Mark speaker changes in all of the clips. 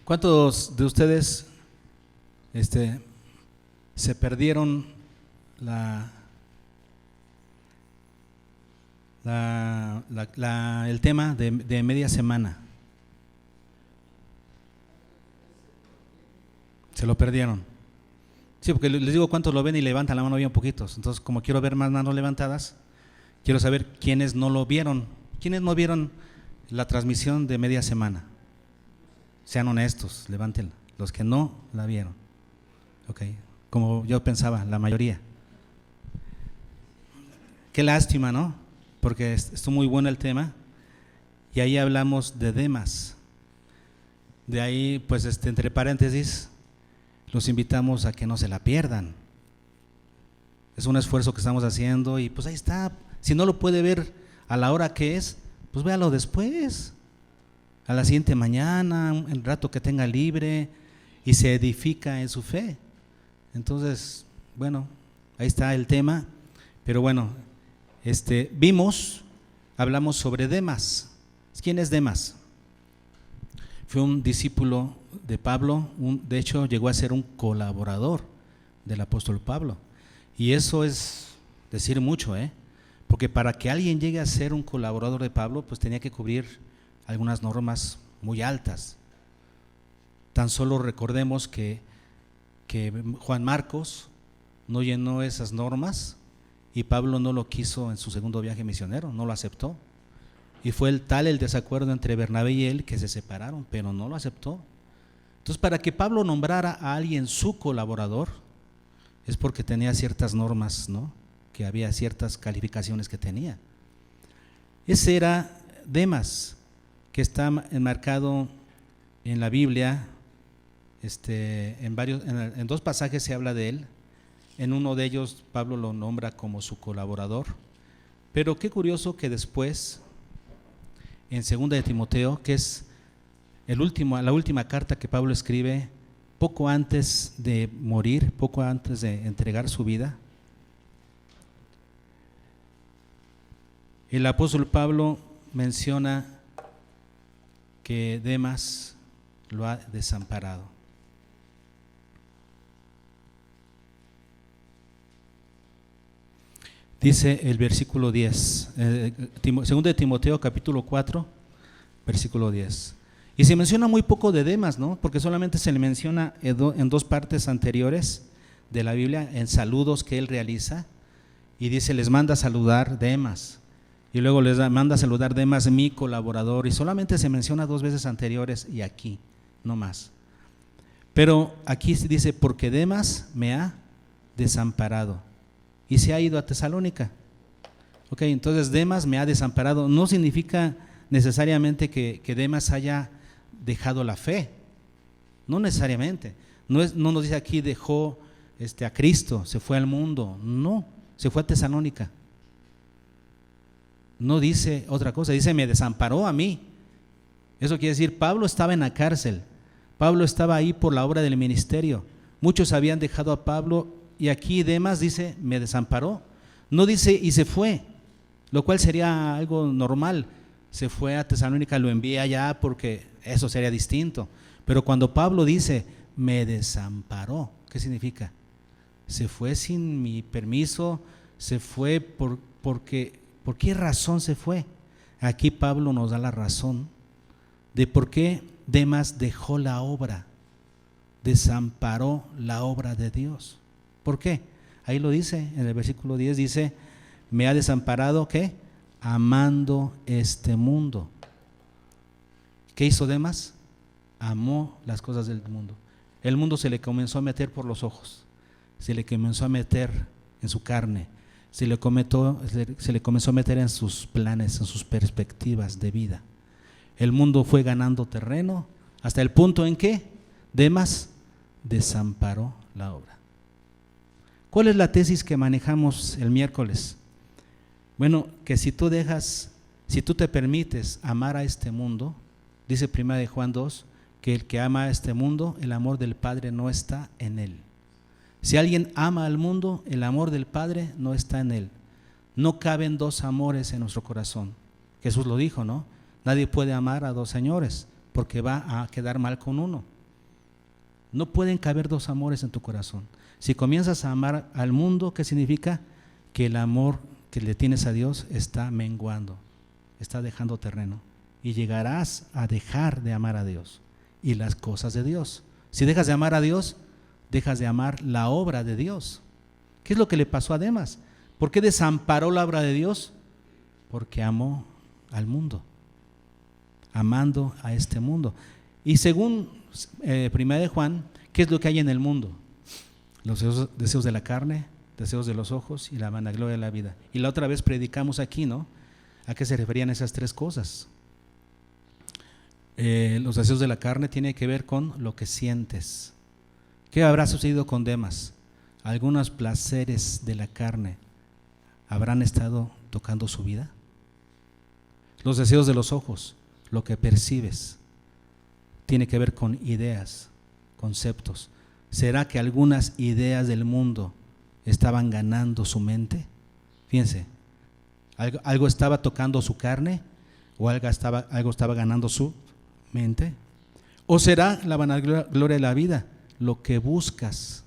Speaker 1: ¿Cuántos de ustedes se perdieron el tema de media semana? Se lo perdieron. Sí, porque les digo cuántos lo ven y levantan la mano bien poquitos. Entonces, como quiero ver más manos levantadas, quiero saber quiénes no lo vieron. ¿Quiénes no vieron la transmisión de media semana? Sean honestos, levántenla. Los que no la vieron. Ok, como yo pensaba, la mayoría. Qué lástima, ¿no? Porque estuvo muy bueno el tema. Y ahí hablamos de Demas. De ahí, pues, entre paréntesis, los invitamos a que no se la pierdan. Es un esfuerzo que estamos haciendo y pues ahí está. Si no lo puede ver a la hora que es, pues véalo después, a la siguiente mañana, el rato que tenga libre, y se edifica en su fe. Entonces, bueno, ahí está el tema. Pero bueno, hablamos sobre Demas. ¿Quién es Demas? Fue un discípulo de Pablo, de hecho llegó a ser un colaborador del apóstol Pablo. Y eso es decir mucho, porque para que alguien llegue a ser un colaborador de Pablo, pues tenía que cubrir algunas normas muy altas. Tan solo recordemos que Juan Marcos no llenó esas normas y Pablo no lo quiso en su segundo viaje misionero, no lo aceptó. Y fue el desacuerdo entre Bernabé y él que se separaron, pero no lo aceptó. Entonces, para que Pablo nombrara a alguien su colaborador, es porque tenía ciertas normas, ¿no? Que había ciertas calificaciones que tenía. Ese era Demas, que está enmarcado en la Biblia, en dos pasajes se habla de él. En uno de ellos Pablo lo nombra como su colaborador. Pero qué curioso que después, en 2 de Timoteo, que es la última carta que Pablo escribe poco antes de morir, poco antes de entregar su vida, el apóstol Pablo menciona que Demas lo ha desamparado. Dice el versículo 10, 2 de Timoteo capítulo 4, versículo 10. Y se menciona muy poco de Demas, ¿no? Porque solamente se le menciona en dos partes anteriores de la Biblia, en saludos que él realiza, y dice, les manda a saludar Demas, y luego les manda a saludar Demas, mi colaborador, y solamente se menciona dos veces anteriores y aquí, no más. Pero aquí se dice, porque Demas me ha desamparado y se ha ido a Tesalónica. Ok, entonces Demas me ha desamparado, no significa necesariamente que Demas haya dejado la fe, no necesariamente, no nos dice aquí dejó a Cristo, se fue al mundo, no, se fue a Tesalónica. No dice otra cosa, dice me desamparó a mí. Eso quiere decir, Pablo estaba en la cárcel, Pablo estaba ahí por la obra del ministerio, muchos habían dejado a Pablo y aquí Demas dice me desamparó, no dice y se fue, lo cual sería algo normal. Se fue a Tesalónica, lo envía allá porque eso sería distinto. Pero cuando Pablo dice, me desamparó, ¿qué significa? Se fue sin mi permiso, se fue ¿por qué razón se fue? Aquí Pablo nos da la razón de por qué Demas dejó la obra, desamparó la obra de Dios. ¿Por qué? Ahí lo dice, en el versículo 10 dice, me ha desamparado, ¿qué? Amando este mundo. ¿Qué hizo Demas? Amó las cosas del mundo. El mundo se le comenzó a meter por los ojos, se le comenzó a meter en su carne, se le comenzó a meter en sus planes, en sus perspectivas de vida. El mundo fue ganando terreno hasta el punto en que Demas desamparó la obra. ¿Cuál es la tesis que manejamos el miércoles? Bueno, que si tú te permites amar a este mundo, dice 1 de Juan 2, que el que ama a este mundo, el amor del Padre no está en él. Si alguien ama al mundo, el amor del Padre no está en él. No caben dos amores en nuestro corazón. Jesús lo dijo, ¿no? Nadie puede amar a dos señores porque va a quedar mal con uno. No pueden caber dos amores en tu corazón. Si comienzas a amar al mundo, ¿qué significa? Que el amor que le tienes a Dios está menguando, está dejando terreno. Y llegarás a dejar de amar a Dios y las cosas de Dios. Si dejas de amar a Dios, dejas de amar la obra de Dios. ¿Qué es lo que le pasó a Demas? ¿Por qué desamparó la obra de Dios? Porque amó al mundo, amando a este mundo. Y según 1 de Juan, ¿qué es lo que hay en el mundo? Los deseos de la carne, deseos de los ojos y la vanagloria de la vida. Y la otra vez predicamos aquí, ¿no? ¿A qué se referían esas tres cosas? Los deseos de la carne tienen que ver con lo que sientes. ¿Qué habrá sucedido con Demas? Algunos placeres de la carne habrán estado tocando su vida. Los deseos de los ojos, lo que percibes, tiene que ver con ideas, conceptos. ¿Será que algunas ideas del mundo estaban ganando su mente? Fíjense, algo estaba tocando su carne o algo estaba ganando su mente. ¿O será la vanagloria de la vida lo que buscas?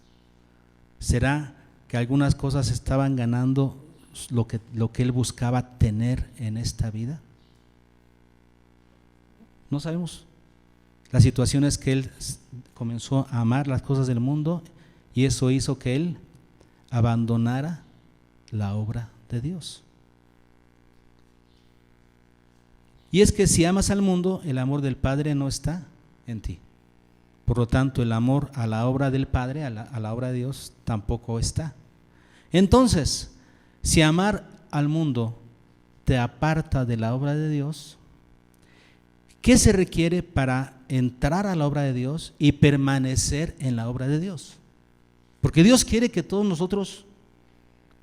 Speaker 1: ¿Será que algunas cosas estaban ganando lo que él buscaba tener en esta vida? No sabemos. La situación es que él comenzó a amar las cosas del mundo y eso hizo que él abandonara la obra de Dios. Y es que si amas al mundo, el amor del Padre no está en ti. Por lo tanto, el amor a la obra del Padre, a la obra de Dios, tampoco está. Entonces, si amar al mundo te aparta de la obra de Dios, ¿qué se requiere para entrar a la obra de Dios y permanecer en la obra de Dios? Porque Dios quiere que todos nosotros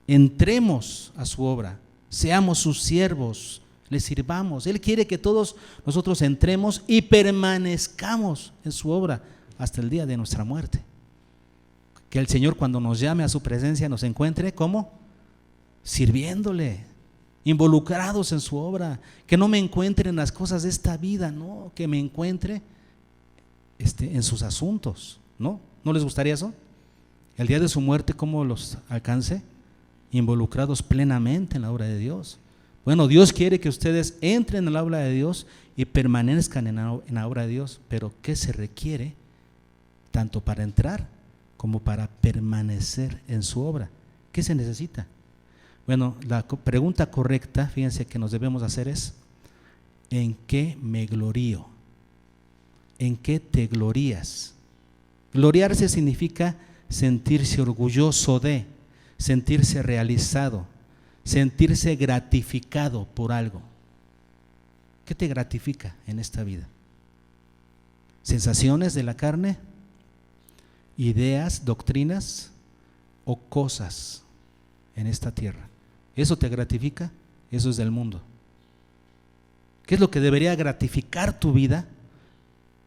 Speaker 1: entremos a su obra, seamos sus siervos, le sirvamos. Él quiere que todos nosotros entremos y permanezcamos en su obra hasta el día de nuestra muerte. Que el Señor, cuando nos llame a su presencia, nos encuentre ¿cómo? Sirviéndole, involucrados en su obra. Que no me encuentre en las cosas de esta vida, no, que me encuentre en sus asuntos, ¿no? ¿No les gustaría eso? El día de su muerte, ¿cómo los alcance? Involucrados plenamente en la obra de Dios. Bueno, Dios quiere que ustedes entren en la obra de Dios y permanezcan en la obra de Dios, pero ¿qué se requiere? Tanto para entrar como para permanecer en su obra. ¿Qué se necesita? Bueno, la pregunta correcta, fíjense, que nos debemos hacer es: ¿en qué me glorío? ¿En qué te glorías? Gloriarse significa sentirse orgulloso de, sentirse realizado, sentirse gratificado por algo. ¿Qué te gratifica en esta vida? ¿Sensaciones de la carne? ¿Ideas, doctrinas o cosas en esta tierra? ¿Eso te gratifica? Eso es del mundo. ¿Qué es lo que debería gratificar tu vida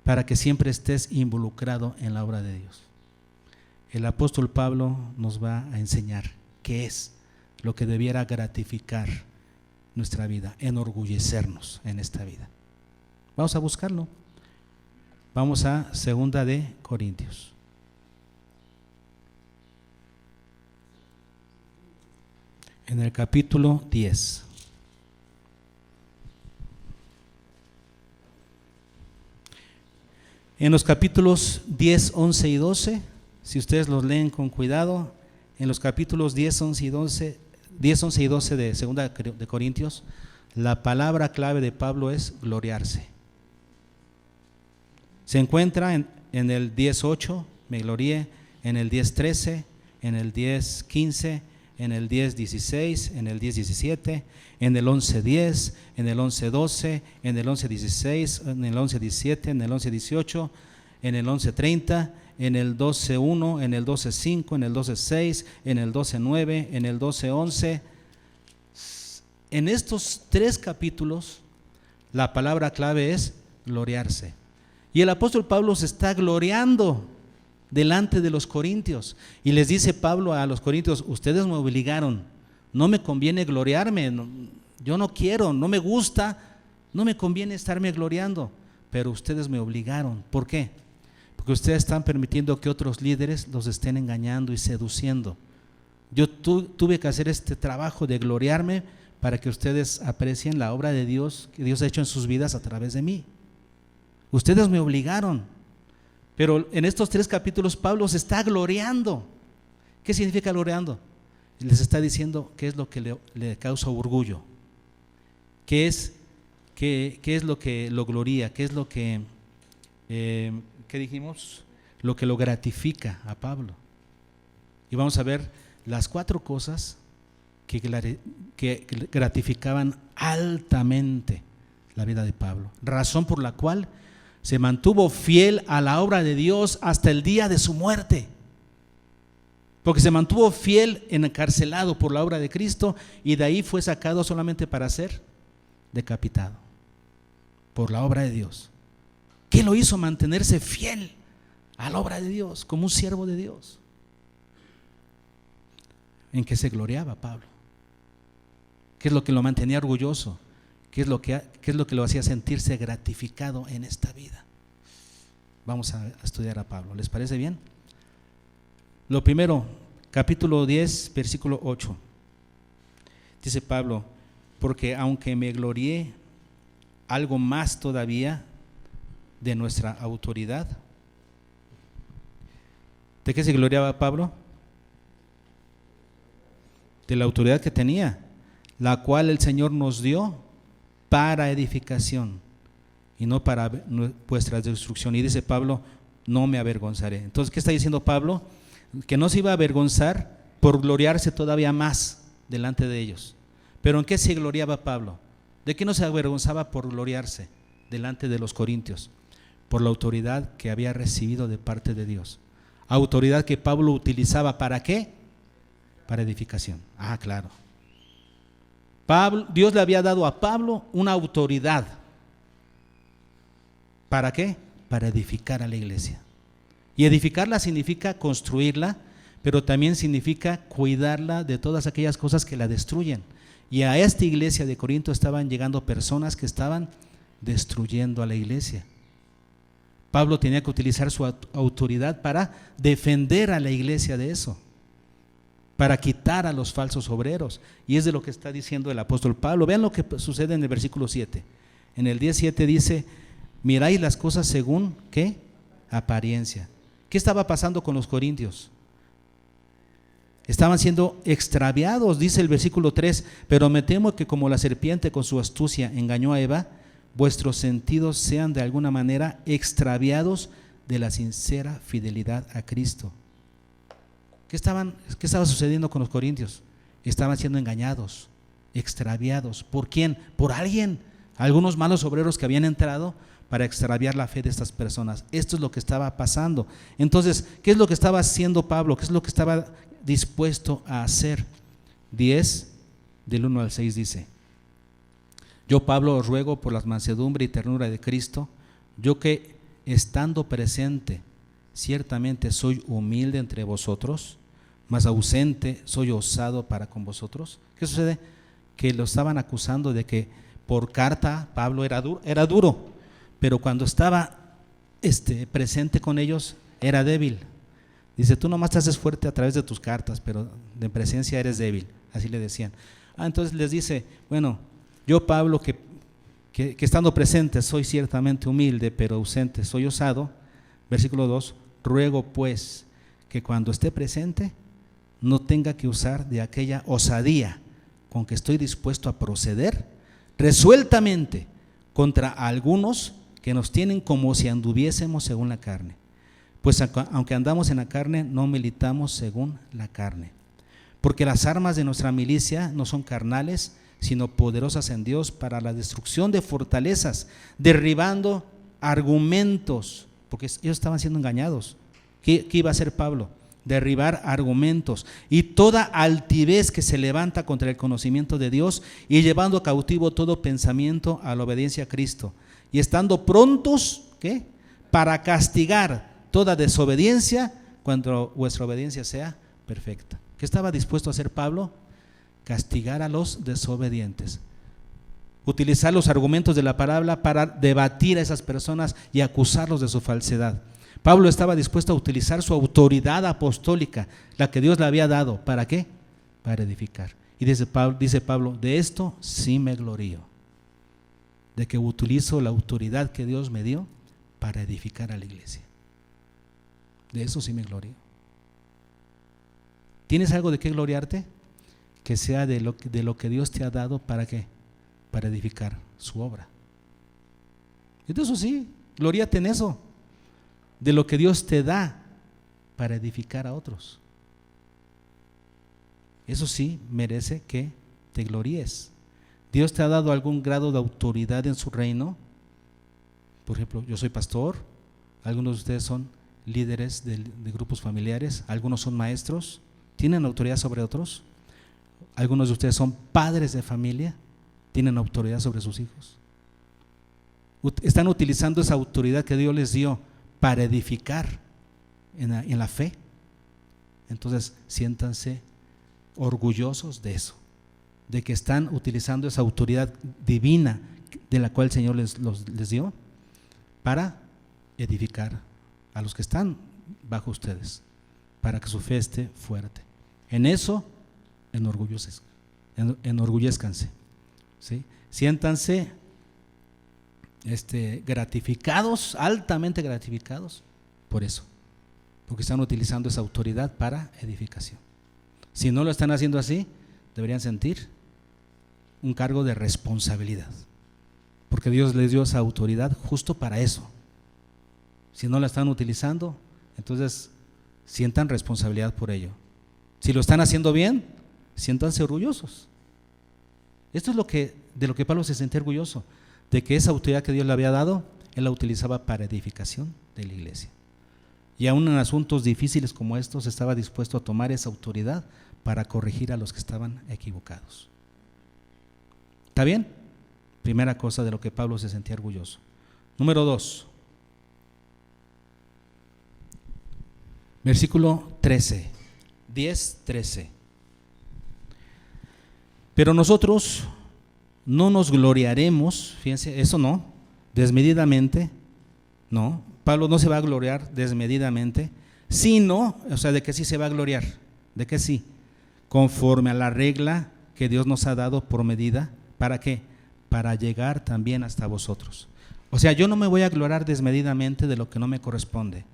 Speaker 1: para que siempre estés involucrado en la obra de Dios? El apóstol Pablo nos va a enseñar qué es lo que debiera gratificar nuestra vida, enorgullecernos en esta vida. Vamos a buscarlo. Vamos a 2 de Corintios. En el capítulo 10. En los capítulos 10, 11 y 12, si ustedes los leen con cuidado, en los capítulos 10, 11 y 12 de 2 de Corintios, la palabra clave de Pablo es gloriarse. Se encuentra en el 10:8, me glorié, en el 10:13, en el 10:15, en el 10:16, en el 10:17, en el 11:10, en el 11:12, en el 11:16, en el 11:17, en el 11:18, en el 11:30, en el 12:1, en el 12:5, en el 12:6, en el 12:9, en el 12:11. En estos 3 capítulos la palabra clave es gloriarse. Y el apóstol Pablo se está gloriando delante de los corintios. Y les dice Pablo a los corintios: ustedes me obligaron, no me conviene gloriarme, yo no quiero, no me gusta, no me conviene estarme gloriando, pero ustedes me obligaron. ¿Por qué? porque ustedes están permitiendo que otros líderes los estén engañando y seduciendo. Yo tuve que hacer este trabajo de gloriarme para que ustedes aprecien la obra de Dios que Dios ha hecho en sus vidas a través de mí. Ustedes me obligaron, pero en estos 3 capítulos Pablo se está gloriando. ¿Qué significa gloriando? Les está diciendo qué es lo que le causa orgullo, qué es lo que lo gloría, qué es lo que, ¿qué dijimos? Lo que lo gratifica a Pablo. Y vamos a ver las 4 cosas que gratificaban altamente la vida de Pablo, razón por la cual se mantuvo fiel a la obra de Dios hasta el día de su muerte, porque se mantuvo fiel encarcelado por la obra de Cristo, y de ahí fue sacado solamente para ser decapitado por la obra de Dios. ¿Qué lo hizo mantenerse fiel a la obra de Dios como un siervo de Dios? En que se gloriaba Pablo. ¿Qué es lo que lo mantenía orgulloso? ¿Qué es lo que lo hacía sentirse gratificado en esta vida? Vamos a estudiar a Pablo. ¿Les parece bien? Lo primero, capítulo 10, versículo 8. Dice Pablo: porque aunque me glorié algo más todavía de nuestra autoridad. ¿De qué se gloriaba Pablo? De la autoridad que tenía, la cual el Señor nos dio para edificación y no para vuestra destrucción. Y dice Pablo: no me avergonzaré. Entonces, ¿qué está diciendo Pablo? Que no se iba a avergonzar por gloriarse todavía más delante de ellos. ¿Pero en qué se gloriaba Pablo? ¿De qué no se avergonzaba por gloriarse delante de los corintios? Por la autoridad que había recibido de parte de Dios. Autoridad que Pablo utilizaba, ¿para qué? Para edificación. Ah, claro. Dios le había dado a Pablo una autoridad. ¿Para qué? Para edificar a la iglesia. Y edificarla significa construirla, pero también significa cuidarla de todas aquellas cosas que la destruyen. Y a esta iglesia de Corinto estaban llegando personas que estaban destruyendo a la iglesia. Pablo tenía que utilizar su autoridad para defender a la iglesia de eso, para quitar a los falsos obreros. Y es de lo que está diciendo el apóstol Pablo. Vean lo que sucede en el versículo 7. En el 10:7 dice: miráis las cosas según ¿qué? Apariencia. ¿Qué estaba pasando con los corintios? Estaban siendo extraviados, dice el versículo 3: pero me temo que como la serpiente con su astucia engañó a Eva, vuestros sentidos sean de alguna manera extraviados de la sincera fidelidad a Cristo. ¿Qué estaba sucediendo con los corintios? Estaban siendo engañados, extraviados. ¿Por quién? Por alguien, algunos malos obreros que habían entrado para extraviar la fe de estas personas. Esto es lo que estaba pasando. Entonces, ¿qué es lo que estaba haciendo Pablo? ¿Qué es lo que estaba dispuesto a hacer? 10, del 1 al 6 dice: yo, Pablo, os ruego por la mansedumbre y ternura de Cristo, yo que estando presente ciertamente soy humilde entre vosotros, mas ausente soy osado para con vosotros. ¿Qué sucede? Que lo estaban acusando de que por carta Pablo era duro, pero cuando estaba presente con ellos era débil. Dice: tú nomás te haces fuerte a través de tus cartas, pero de presencia eres débil. Así le decían. Entonces les dice: bueno, yo, Pablo, que estando presente soy ciertamente humilde, pero ausente soy osado. Versículo 2: ruego pues que cuando esté presente no tenga que usar de aquella osadía con que estoy dispuesto a proceder resueltamente contra algunos que nos tienen como si anduviésemos según la carne. Pues aunque andamos en la carne, no militamos según la carne. Porque las armas de nuestra milicia no son carnales, sino poderosas en Dios para la destrucción de fortalezas, derribando argumentos, porque ellos estaban siendo engañados. ¿Qué iba a hacer Pablo? Derribar argumentos y toda altivez que se levanta contra el conocimiento de Dios, y llevando cautivo todo pensamiento a la obediencia a Cristo, y estando prontos ¿qué? Para castigar toda desobediencia cuando vuestra obediencia sea perfecta. ¿Qué estaba dispuesto a hacer Pablo? Castigar a los desobedientes, utilizar los argumentos de la palabra para debatir a esas personas y acusarlos de su falsedad. Pablo estaba dispuesto a utilizar su autoridad apostólica, la que Dios le había dado. ¿Para qué? Para edificar. Y dice Pablo, de esto sí me glorío, de que utilizo la autoridad que Dios me dio para edificar a la iglesia. De eso sí me glorío. ¿Tienes algo de qué gloriarte? Que sea de lo que Dios te ha dado. ¿Para qué? Para edificar su obra. Y de eso sí, gloríate en eso, de lo que Dios te da para edificar a otros. Eso sí merece que te gloríes. Dios te ha dado algún grado de autoridad en su reino. Por ejemplo, yo soy pastor, algunos de ustedes son líderes de grupos familiares, algunos son maestros, tienen autoridad sobre otros. Algunos de ustedes son padres de familia, tienen autoridad sobre sus hijos. Están utilizando esa autoridad que Dios les dio para edificar en la fe. Entonces, siéntanse orgullosos de eso, de que están utilizando esa autoridad divina de la cual el Señor les dio para edificar a los que están bajo ustedes, para que su fe esté fuerte. En eso, enorgullezcanse, ¿sí? Siéntanse gratificados, altamente gratificados por eso, porque están utilizando esa autoridad para edificación. Si no lo están haciendo así, deberían sentir un cargo de responsabilidad, porque Dios les dio esa autoridad justo para eso. Si no la están utilizando, entonces sientan responsabilidad por ello. Si lo están haciendo bien, siéntanse orgullosos. Esto es de lo que Pablo se sentía orgulloso, de que esa autoridad que Dios le había dado, él la utilizaba para edificación de la iglesia. Y aún en asuntos difíciles como estos, estaba dispuesto a tomar esa autoridad para corregir a los que estaban equivocados. ¿Está bien? Primera cosa de lo que Pablo se sentía orgulloso. Número 2, versículo 13, 10:13. Pero nosotros no nos gloriaremos, fíjense, eso no, desmedidamente, no. Pablo no se va a gloriar desmedidamente, sino, o sea, ¿de qué sí se va a gloriar? ¿De qué sí? Conforme a la regla que Dios nos ha dado por medida. ¿Para qué? Para llegar también hasta vosotros. O sea, yo no me voy a gloriar desmedidamente de lo que no me corresponde,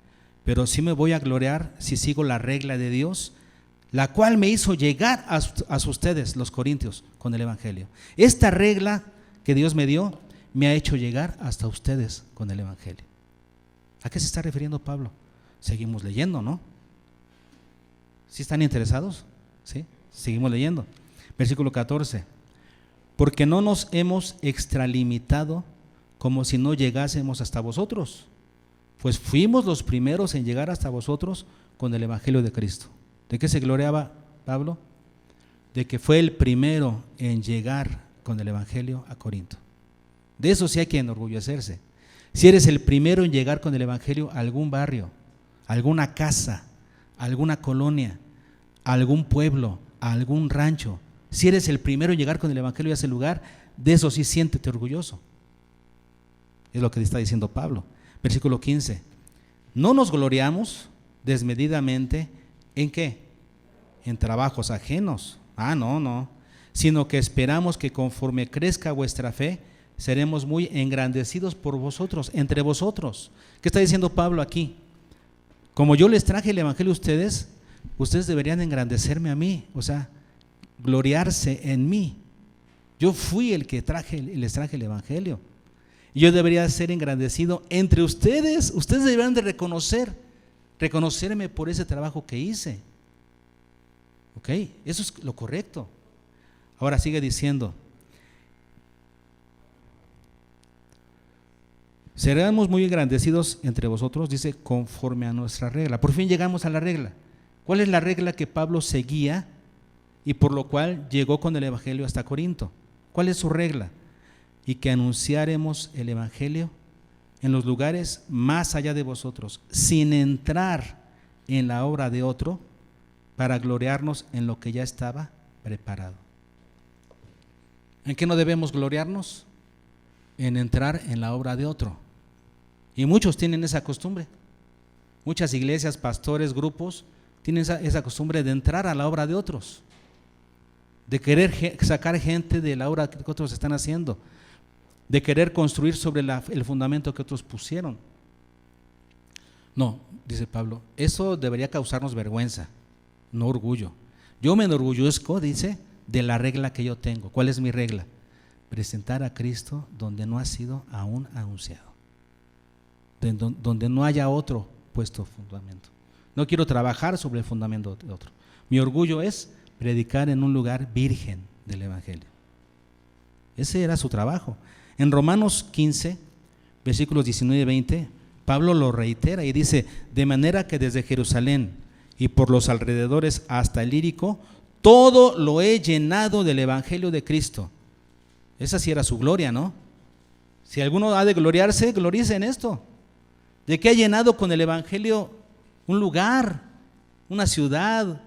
Speaker 1: pero sí me voy a gloriar si sigo la regla de Dios, la cual me hizo llegar a ustedes, los corintios, con el evangelio. Esta regla que Dios me dio me ha hecho llegar hasta ustedes con el evangelio. ¿A qué se está refiriendo Pablo? Seguimos leyendo, ¿no? ¿Sí están interesados? ¿Sí? Seguimos leyendo. Versículo 14. Porque no nos hemos extralimitado como si no llegásemos hasta vosotros, pues fuimos los primeros en llegar hasta vosotros con el evangelio de Cristo. ¿De qué se gloriaba Pablo? De que fue el primero en llegar con el evangelio a Corinto. De eso sí hay que enorgullecerse. Si eres el primero en llegar con el evangelio a algún barrio, a alguna casa, a alguna colonia, a algún pueblo, a algún rancho, si eres el primero en llegar con el evangelio a ese lugar, de eso sí siéntete orgulloso. Es lo que está diciendo Pablo. Versículo 15. No nos gloriamos desmedidamente, ¿en qué? En trabajos ajenos. No. Sino que esperamos que conforme crezca vuestra fe, seremos muy engrandecidos por vosotros, entre vosotros. ¿Qué está diciendo Pablo aquí? Como yo les traje el evangelio a ustedes, ustedes deberían engrandecerme a mí, o sea, gloriarse en mí. Yo fui el que les traje el evangelio. Y yo debería ser engrandecido entre ustedes. Ustedes deberían de reconocerme por ese trabajo que hice. ¿Ok? Eso es lo correcto. Ahora sigue diciendo, seremos muy engrandecidos entre vosotros, dice, conforme a nuestra regla. Por fin llegamos a la regla. ¿Cuál es la regla que Pablo seguía y por lo cual llegó con el evangelio hasta Corinto? ¿Cuál es su regla? Y que anunciaremos el evangelio en los lugares más allá de vosotros, sin entrar en la obra de otro, para gloriarnos en lo que ya estaba preparado. ¿En qué no debemos gloriarnos? En entrar en la obra de otro. Y muchos tienen esa costumbre. Muchas iglesias, pastores, grupos tienen esa costumbre de entrar a la obra de otros, de querer sacar gente de la obra que otros están haciendo, de querer construir sobre el fundamento que otros pusieron. No, dice Pablo, eso debería causarnos vergüenza, no orgullo. Yo me enorgullezco, dice, de la regla que yo tengo. ¿Cuál es mi regla? Presentar a Cristo donde no ha sido aún anunciado, donde no haya otro puesto fundamento. No quiero trabajar sobre el fundamento de otro. Mi orgullo es predicar en un lugar virgen del Evangelio. Ese era su trabajo. En Romanos 15, versículos 19 y 20, Pablo lo reitera y dice: de manera que desde Jerusalén y por los alrededores hasta el Ilírico, todo lo he llenado del Evangelio de Cristo. Esa sí era su gloria, ¿no? Si alguno ha de gloriarse, gloríese en esto. ¿De qué ha llenado con el Evangelio un lugar, una ciudad,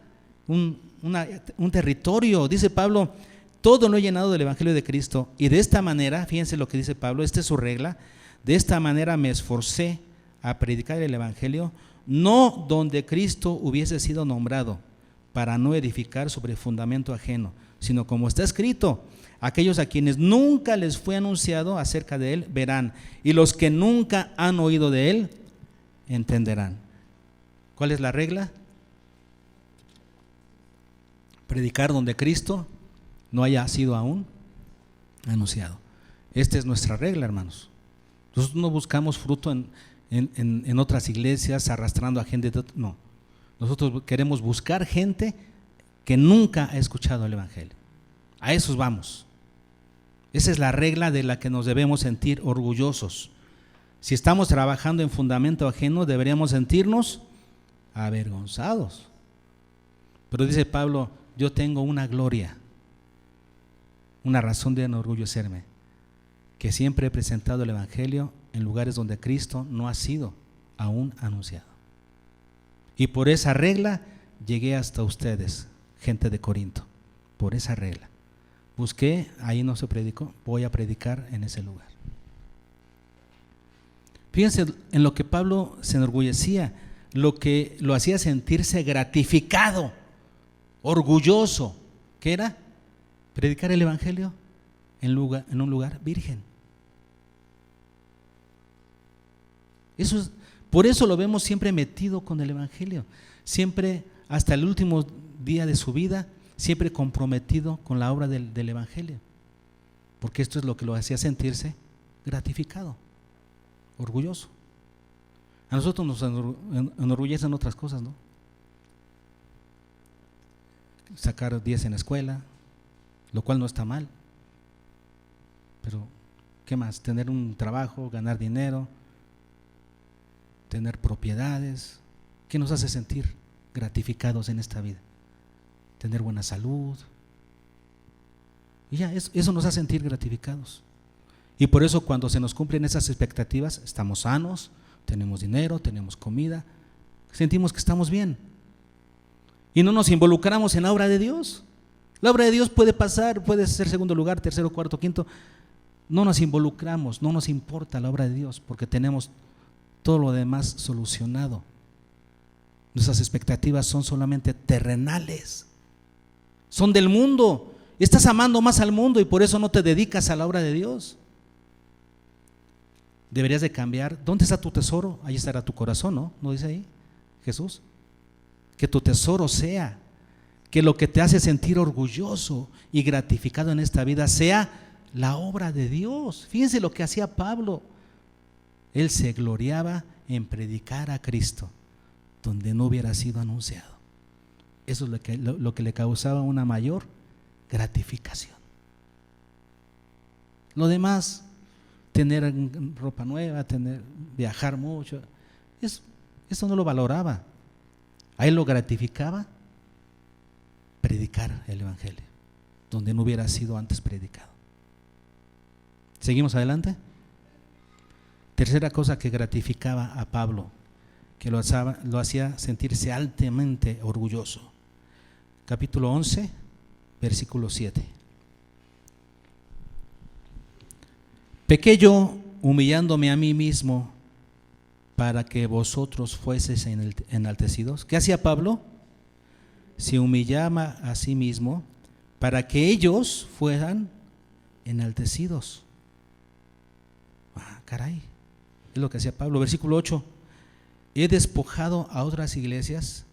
Speaker 1: un territorio? Dice Pablo, todo lo he llenado del Evangelio de Cristo. Y de esta manera, fíjense lo que dice Pablo, esta es su regla: de esta manera me esforcé a predicar el Evangelio, no donde Cristo hubiese sido nombrado, para no edificar sobre fundamento ajeno, sino como está escrito: aquellos a quienes nunca les fue anunciado acerca de él verán, y los que nunca han oído de él entenderán. ¿Cuál es la regla? Predicar donde Cristo no haya sido aún anunciado. Esta es nuestra regla, hermanos. Nosotros no buscamos fruto en otras iglesias arrastrando a gente. No, nosotros queremos buscar gente que nunca ha escuchado el Evangelio. A esos vamos. Esa es la regla de la que nos debemos sentir orgullosos. Si estamos trabajando en fundamento ajeno, deberíamos sentirnos avergonzados. Pero dice Pablo, yo tengo una gloria, una razón de enorgullecerme, que siempre he presentado el Evangelio en lugares donde Cristo no ha sido aún anunciado. Y por esa regla llegué hasta ustedes, gente de Corinto. Por esa regla busqué, ahí no se predicó, voy a predicar en ese lugar. Fíjense en lo que Pablo se enorgullecía, lo que lo hacía sentirse gratificado, orgulloso. ¿Qué era? Predicar el Evangelio en un lugar virgen. Por eso lo vemos siempre metido con el Evangelio, siempre hasta el último día de su vida, siempre comprometido con la obra del Evangelio, porque esto es lo que lo hacía sentirse gratificado, orgulloso. A nosotros nos enorgullecen otras cosas, ¿no? Sacar 10 en la escuela, lo cual no está mal, pero ¿qué más? Tener un trabajo, ganar dinero, tener propiedades. ¿Qué nos hace sentir gratificados en esta vida? Tener buena salud. Y ya, eso nos hace sentir gratificados. Y por eso cuando se nos cumplen esas expectativas, estamos sanos, tenemos dinero, tenemos comida, sentimos que estamos bien. Y no nos involucramos en la obra de Dios. La obra de Dios puede pasar, puede ser segundo lugar, tercero, cuarto, quinto. No nos involucramos, no nos importa la obra de Dios, porque tenemos todo lo demás solucionado. Nuestras expectativas son solamente terrenales, son del mundo. Estás amando más al mundo y por eso no te dedicas a la obra de Dios. Deberías de cambiar. ¿Dónde está tu tesoro? Ahí estará tu corazón, ¿no? ¿No dice ahí Jesús? Que tu tesoro sea, que lo que te hace sentir orgulloso y gratificado en esta vida sea la obra de Dios. Fíjense lo que hacía Pablo. Él se gloriaba en predicar a Cristo donde no hubiera sido anunciado. Eso es lo que le causaba una mayor gratificación. Lo demás, tener ropa nueva, viajar mucho, eso no lo valoraba. A él lo gratificaba predicar el Evangelio donde no hubiera sido antes predicado. ¿Seguimos adelante? Tercera cosa que gratificaba a Pablo, que lo hacía sentirse altamente orgulloso. Capítulo 11, versículo 7. Pequé yo, humillándome a mí mismo para que vosotros fueseis enaltecidos. ¿Qué hacía Pablo? Se humillaba a sí mismo para que ellos fueran enaltecidos. Caray, es lo que hacía Pablo. Versículo 8: he despojado a otras iglesias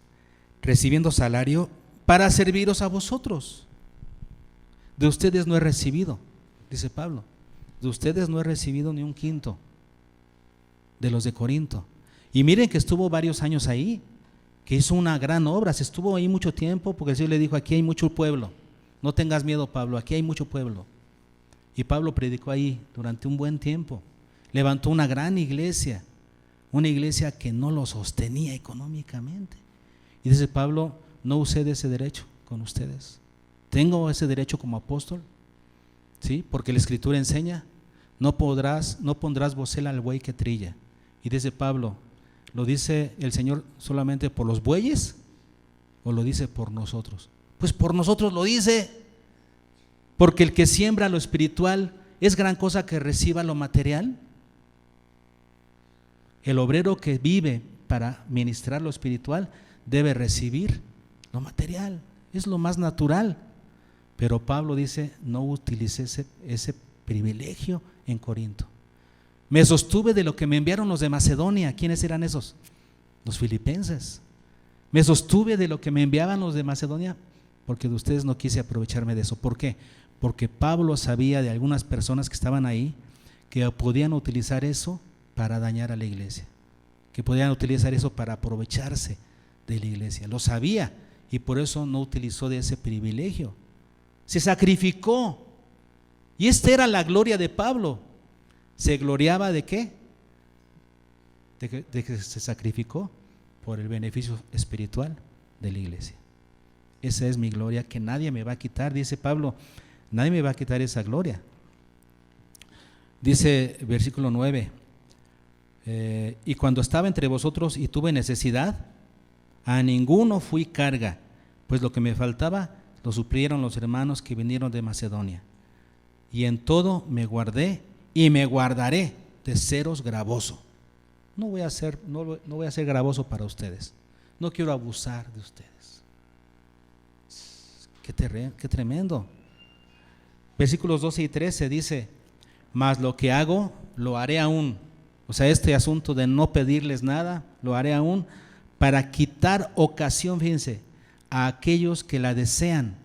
Speaker 1: recibiendo salario para serviros a vosotros. De ustedes no he recibido, dice Pablo, de ustedes no he recibido ni un quinto de los de Corinto. Y miren que estuvo varios años ahí, que hizo una gran obra, se estuvo ahí mucho tiempo, porque el Señor le dijo: aquí hay mucho pueblo, no tengas miedo, Pablo, aquí hay mucho pueblo. Y Pablo predicó ahí durante un buen tiempo, levantó una gran iglesia, una iglesia que no lo sostenía económicamente. Y dice Pablo: no usé de ese derecho con ustedes, tengo ese derecho como apóstol, ¿sí? Porque la Escritura enseña: no pondrás bocel al buey que trilla. Y dice Pablo: ¿lo dice el Señor solamente por los bueyes o lo dice por nosotros? Pues por nosotros lo dice, porque el que siembra lo espiritual, ¿es gran cosa que reciba lo material? El obrero que vive para ministrar lo espiritual debe recibir lo material, es lo más natural. Pero Pablo dice: no utilicé ese privilegio en Corinto. Me sostuve de lo que me enviaron los de Macedonia. ¿Quiénes eran esos? Los filipenses. Me sostuve de lo que me enviaban los de Macedonia, porque de ustedes no quise aprovecharme de eso. ¿Por qué? Porque Pablo sabía de algunas personas que estaban ahí que podían utilizar eso para dañar a la iglesia, que podían utilizar eso para aprovecharse de la iglesia. Lo sabía y por eso no utilizó de ese privilegio. Se sacrificó. Y esta era la gloria de Pablo. ¿Se gloriaba de qué? De que se sacrificó por el beneficio espiritual de la iglesia. Esa es mi gloria que nadie me va a quitar, dice Pablo. Nadie me va a quitar esa gloria. Dice versículo 9: y cuando estaba entre vosotros y tuve necesidad, a ninguno fui carga, pues lo que me faltaba lo suplieron los hermanos que vinieron de Macedonia. Y en todo me guardé y me guardaré de seros gravoso. No voy a ser gravoso para ustedes. No quiero abusar de ustedes. Qué tremendo. Versículos 12 y 13 dice: mas lo que hago, lo haré aún. O sea, este asunto de no pedirles nada, lo haré aún para quitar ocasión, fíjense, a aquellos que la desean,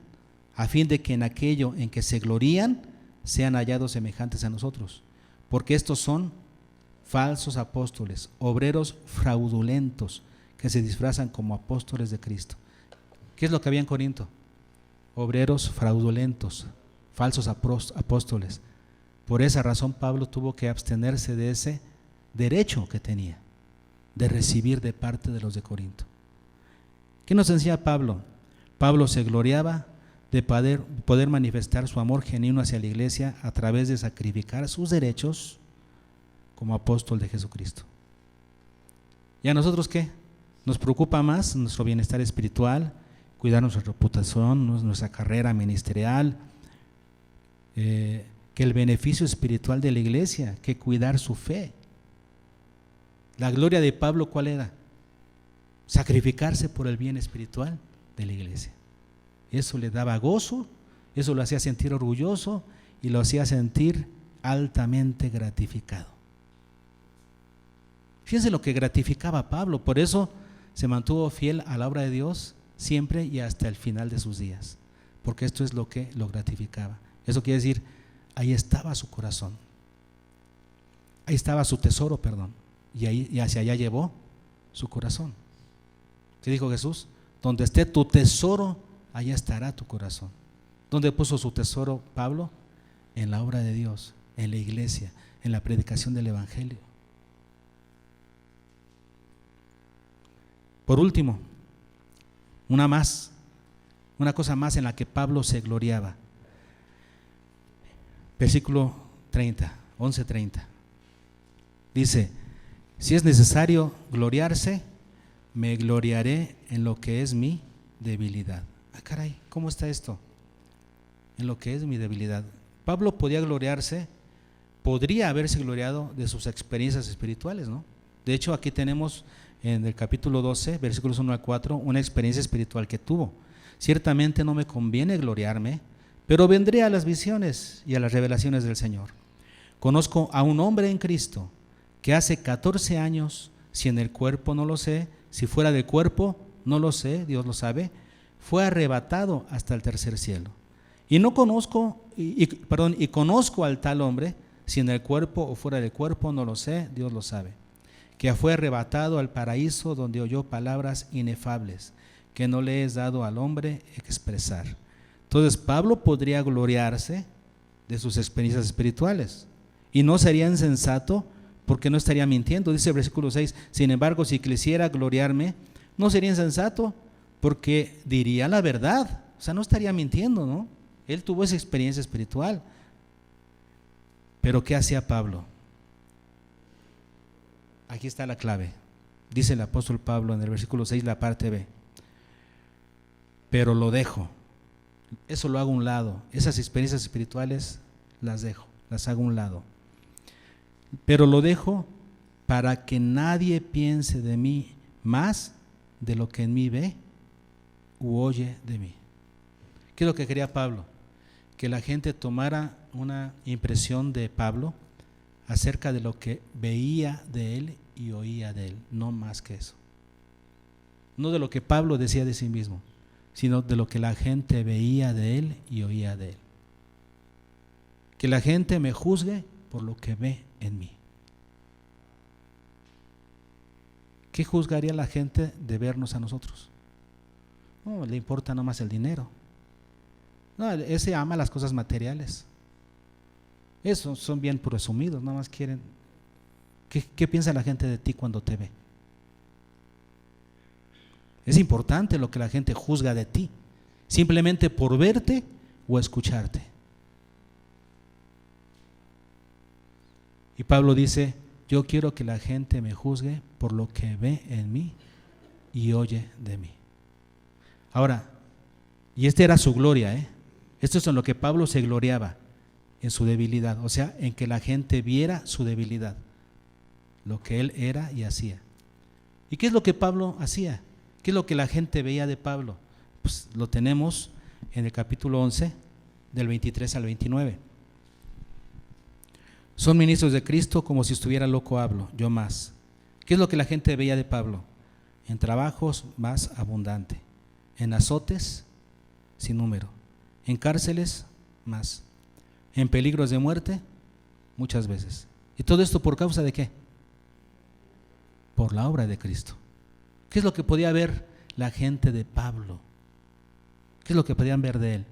Speaker 1: a fin de que en aquello en que se glorían sean hallados semejantes a nosotros. Porque estos son falsos apóstoles, obreros fraudulentos, que se disfrazan como apóstoles de Cristo. ¿Qué es lo que había en Corinto? Obreros fraudulentos, falsos apóstoles. Por esa razón Pablo tuvo que abstenerse de ese derecho que tenía de recibir de parte de los de Corinto. ¿Qué nos enseña Pablo? Pablo se gloriaba de poder manifestar su amor genuino hacia la iglesia a través de sacrificar sus derechos como apóstol de Jesucristo. ¿Y a nosotros qué? Nos preocupa más nuestro bienestar espiritual, cuidar nuestra reputación, nuestra carrera ministerial, que el beneficio espiritual de la iglesia, que cuidar su fe. La gloria de Pablo, ¿cuál era? Sacrificarse por el bien espiritual de la iglesia. Eso le daba gozo, eso lo hacía sentir orgulloso y lo hacía sentir altamente gratificado. Fíjense lo que gratificaba a Pablo, por eso se mantuvo fiel a la obra de Dios siempre y hasta el final de sus días, porque esto es lo que lo gratificaba. Eso quiere decir, ahí estaba su corazón, ahí estaba su tesoro, y hacia allá llevó su corazón. ¿Qué dijo Jesús? Donde esté tu tesoro, allá estará tu corazón. ¿Dónde puso su tesoro Pablo? En la obra de Dios, en la iglesia, en la predicación del evangelio. Por último, una cosa más en la que Pablo se gloriaba. Versículo 30, 11:30. Dice: si es necesario gloriarse, me gloriaré en lo que es mi debilidad. Ah, caray, ¿cómo está esto? En lo que es mi debilidad. Pablo podría haberse gloriado de sus experiencias espirituales, ¿no? De hecho, aquí tenemos en el capítulo 12, versículos 1 al 4, una experiencia espiritual que tuvo. Ciertamente no me conviene gloriarme, pero vendré a las visiones y a las revelaciones del Señor. Conozco a un hombre en Cristo que hace 14 años, si en el cuerpo no lo sé, si fuera del cuerpo no lo sé, Dios lo sabe, fue arrebatado hasta el tercer cielo. Y conozco al tal hombre, si en el cuerpo o fuera del cuerpo no lo sé, Dios lo sabe, que fue arrebatado al paraíso donde oyó palabras inefables que no le es dado al hombre expresar. Entonces Pablo podría gloriarse de sus experiencias espirituales y no sería insensato porque no estaría mintiendo. Dice el versículo 6, sin embargo, si quisiera gloriarme, no sería insensato porque diría la verdad, o sea, no estaría mintiendo, ¿no? Él tuvo esa experiencia espiritual. Pero ¿qué hacía Pablo? Aquí está la clave. Dice el apóstol Pablo en el versículo 6, la parte B. Pero lo dejo. Eso lo hago a un lado. Esas experiencias espirituales las dejo, las hago a un lado. Pero lo dejo para que nadie piense de mí más de lo que en mí ve u oye de mí. ¿Qué es lo que quería Pablo? Que la gente tomara una impresión de Pablo acerca de lo que veía de él y oía de él, no más que eso. No de lo que Pablo decía de sí mismo, sino de lo que la gente veía de él y oía de él. Que la gente me juzgue por lo que ve en mí. ¿Qué juzgaría la gente de vernos a nosotros? No, le importa nomás el dinero. No, ese ama las cosas materiales. Esos son bien presumidos, nada más quieren. ¿Qué piensa la gente de ti cuando te ve? Es importante lo que la gente juzga de ti, simplemente por verte o escucharte. Y Pablo dice, yo quiero que la gente me juzgue por lo que ve en mí y oye de mí. Ahora, y esta era su gloria, esto es en lo que Pablo se gloriaba, en su debilidad, o sea, en que la gente viera su debilidad, lo que él era y hacía. ¿Y qué es lo que Pablo hacía? ¿Qué es lo que la gente veía de Pablo? Pues lo tenemos en el capítulo 11, del 23 al 29. Son ministros de Cristo, como si estuviera loco hablo, yo más. ¿Qué es lo que la gente veía de Pablo? En trabajos más abundante, en azotes sin número, en cárceles más, en peligros de muerte muchas veces. ¿Y todo esto por causa de qué? Por la obra de Cristo. ¿Qué es lo que podía ver la gente de Pablo? ¿Qué es lo que podían ver de él?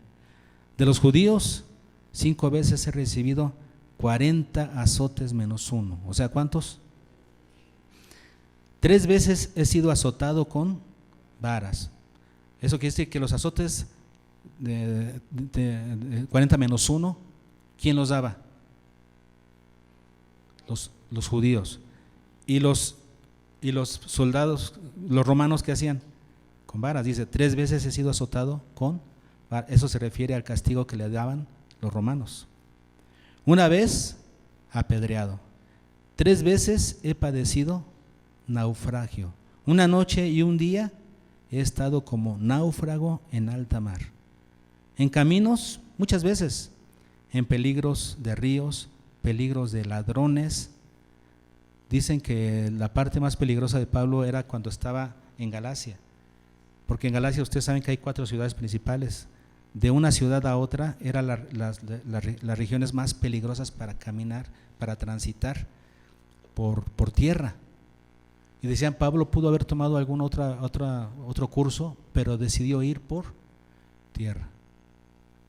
Speaker 1: De los judíos, 5 veces he recibido 40 azotes menos 1. O sea, ¿cuántos? 3 veces he sido azotado con varas. Eso quiere decir que los azotes de 40 menos 1, ¿quién los daba? Los judíos. Y los soldados, los romanos, ¿qué hacían? Con varas. Dice, 3 veces he sido azotado con varas. Eso se refiere al castigo que le daban los romanos. 1 vez apedreado. 3 veces he padecido naufragio. 1 noche y 1 día he estado como náufrago en alta mar. En caminos, muchas veces, en peligros de ríos, peligros de ladrones. Dicen que la parte más peligrosa de Pablo era cuando estaba en Galacia, porque en Galacia ustedes saben que hay 4 ciudades principales. De una ciudad a otra eran las regiones más peligrosas para caminar, para transitar por tierra. Y decían, Pablo pudo haber tomado algún otro curso, pero decidió ir por tierra,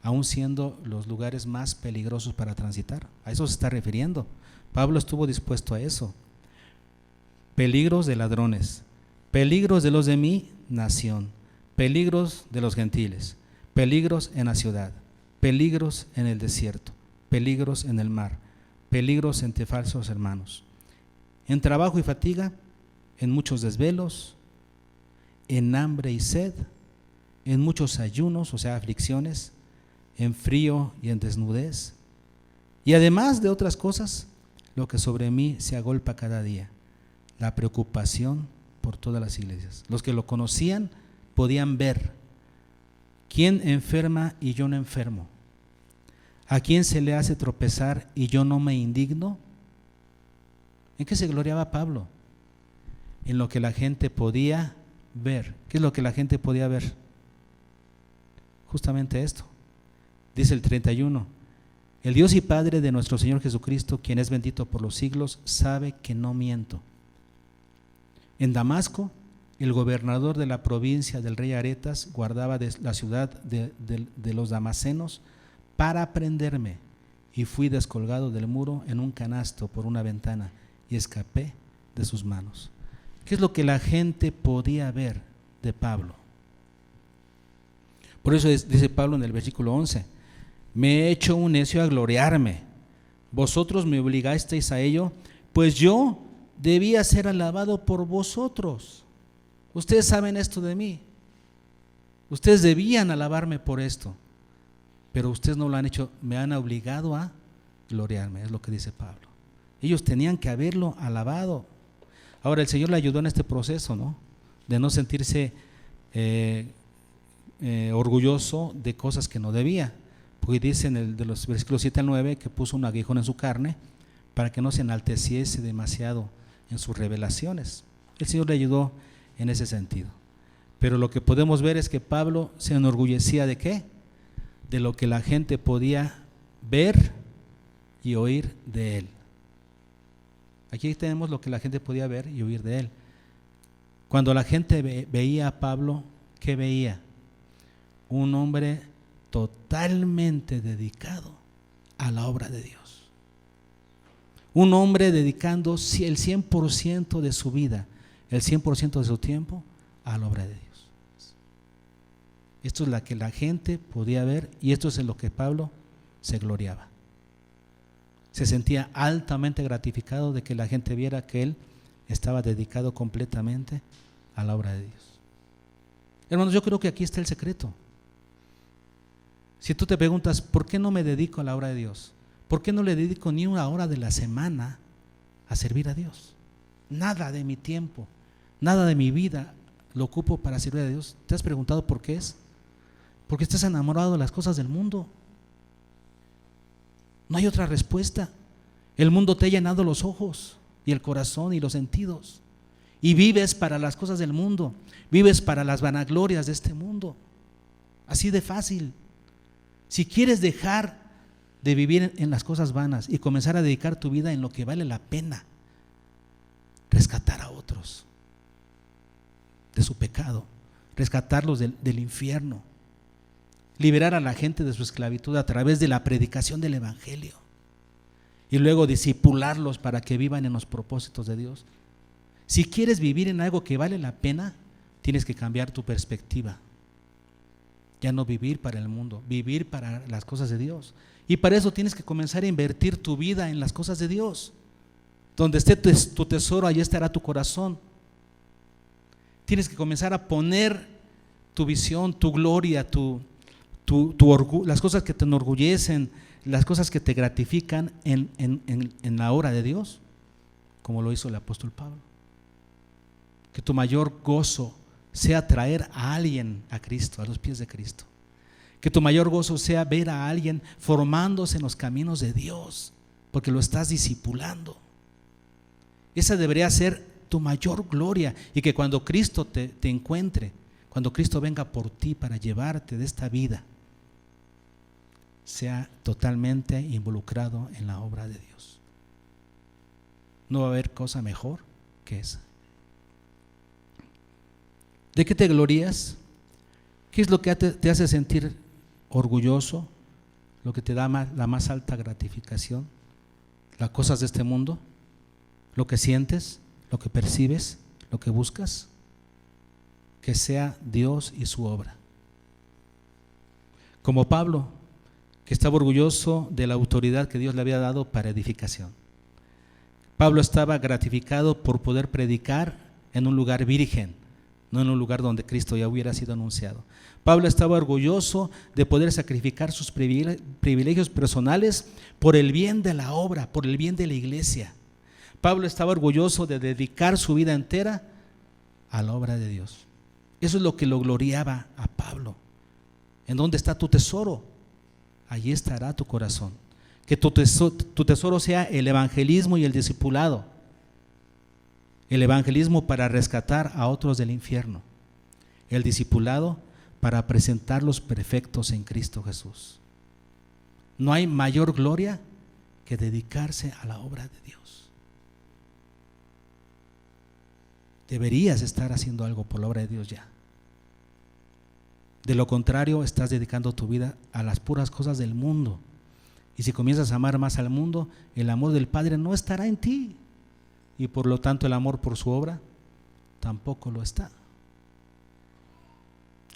Speaker 1: aún siendo los lugares más peligrosos para transitar. A eso se está refiriendo. Pablo estuvo dispuesto a eso. Peligros de ladrones, peligros de los de mi nación, peligros de los gentiles, peligros en la ciudad, peligros en el desierto, peligros en el mar, peligros entre falsos hermanos, en trabajo y fatiga, en muchos desvelos, en hambre y sed, en muchos ayunos, o sea, aflicciones, en frío y en desnudez, y además de otras cosas, lo que sobre mí se agolpa cada día, la preocupación por todas las iglesias. Los que lo conocían podían ver quién enferma y yo no enfermo, a quién se le hace tropezar y yo no me indigno. ¿En qué se gloriaba Pablo? En lo que la gente podía ver. ¿Qué es lo que la gente podía ver? Justamente esto. Dice el 31: el Dios y Padre de nuestro Señor Jesucristo, quien es bendito por los siglos, sabe que no miento. En Damasco, el gobernador de la provincia del rey Aretas guardaba la ciudad de los damasenos para prenderme, y fui descolgado del muro en un canasto por una ventana y escapé de sus manos. ¿Qué es lo que la gente podía ver de Pablo? Por eso dice Pablo en el versículo 11: me he hecho un necio a gloriarme, vosotros me obligasteis a ello, pues yo debía ser alabado por vosotros. Ustedes saben esto de mí, ustedes debían alabarme por esto, pero ustedes no lo han hecho, me han obligado a gloriarme, es lo que dice Pablo. Ellos tenían que haberlo alabado. Ahora el Señor le ayudó en este proceso, ¿no? De no sentirse orgulloso de cosas que no debía, porque dice de los versículos 7 al 9 que puso un aguijón en su carne para que no se enalteciese demasiado en sus revelaciones. El Señor le ayudó en ese sentido. Pero lo que podemos ver es que Pablo se enorgullecía ¿de qué? De lo que la gente podía ver y oír de él. Aquí tenemos lo que la gente podía ver y oír de él. Cuando la gente veía a Pablo, ¿qué veía? Un hombre totalmente dedicado a la obra de Dios. Un hombre dedicando el 100% de su vida, el 100% de su tiempo a la obra de Dios. Esto es lo que la gente podía ver y esto es en lo que Pablo se gloriaba. Se sentía altamente gratificado de que la gente viera que él estaba dedicado completamente a la obra de Dios. Hermanos, yo creo que aquí está el secreto. Si tú te preguntas, ¿por qué no me dedico a la obra de Dios? ¿Por qué no le dedico ni una hora de la semana a servir a Dios? Nada de mi tiempo, nada de mi vida lo ocupo para servir a Dios. ¿Te has preguntado por qué es? Porque estás enamorado de las cosas del mundo. No hay otra respuesta. El mundo te ha llenado los ojos y el corazón y los sentidos. Y vives para las cosas del mundo. Vives para las vanaglorias de este mundo. Así de fácil. Si quieres dejar de vivir en las cosas vanas y comenzar a dedicar tu vida en lo que vale la pena, rescatar a otros de su pecado, rescatarlos del infierno, liberar a la gente de su esclavitud a través de la predicación del evangelio y luego discipularlos para que vivan en los propósitos de Dios. Si quieres vivir en algo que vale la pena, tienes que cambiar tu perspectiva. Ya no vivir para el mundo, vivir para las cosas de Dios. Y para eso tienes que comenzar a invertir tu vida en las cosas de Dios. Donde esté tu tesoro, allí estará tu corazón. Tienes que comenzar a poner tu visión, tu gloria, tu orgullo, las cosas que te enorgullecen, las cosas que te gratifican en la obra de Dios, como lo hizo el apóstol Pablo. Que tu mayor gozo sea traer a alguien a Cristo, a los pies de Cristo. Que tu mayor gozo sea ver a alguien formándose en los caminos de Dios, porque lo estás discipulando. Esa debería ser tu mayor gloria, y que cuando Cristo te encuentre, cuando Cristo venga por ti para llevarte de esta vida, sea totalmente involucrado en la obra de Dios. No va a haber cosa mejor que esa. ¿De qué te glorías? ¿Qué es lo que te hace sentir orgulloso? ¿Lo que te da la más alta gratificación? ¿Las cosas de este mundo? ¿Lo que sientes? ¿Lo que percibes? ¿Lo que buscas? Que sea Dios y su obra. Como Pablo, que estaba orgulloso de la autoridad que Dios le había dado para edificación. Pablo estaba gratificado por poder predicar en un lugar virgen, no en un lugar donde Cristo ya hubiera sido anunciado. Pablo estaba orgulloso de poder sacrificar sus privilegios personales por el bien de la obra, por el bien de la iglesia. Pablo estaba orgulloso de dedicar su vida entera a la obra de Dios. Eso es lo que lo gloriaba a Pablo. ¿En dónde está tu tesoro? Allí estará tu corazón. Que tu tesoro sea el evangelismo y el discipulado. El evangelismo para rescatar a otros del infierno. El discipulado para presentarlos perfectos en Cristo Jesús. No hay mayor gloria que dedicarse a la obra de Dios. Deberías estar haciendo algo por la obra de Dios ya. De lo contrario, estás dedicando tu vida a las puras cosas del mundo. Y si comienzas a amar más al mundo, el amor del Padre no estará en ti. Y por lo tanto el amor por su obra tampoco lo está.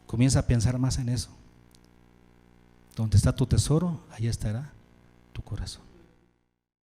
Speaker 1: Comienza a pensar más en eso. Donde está tu tesoro, allí estará tu corazón.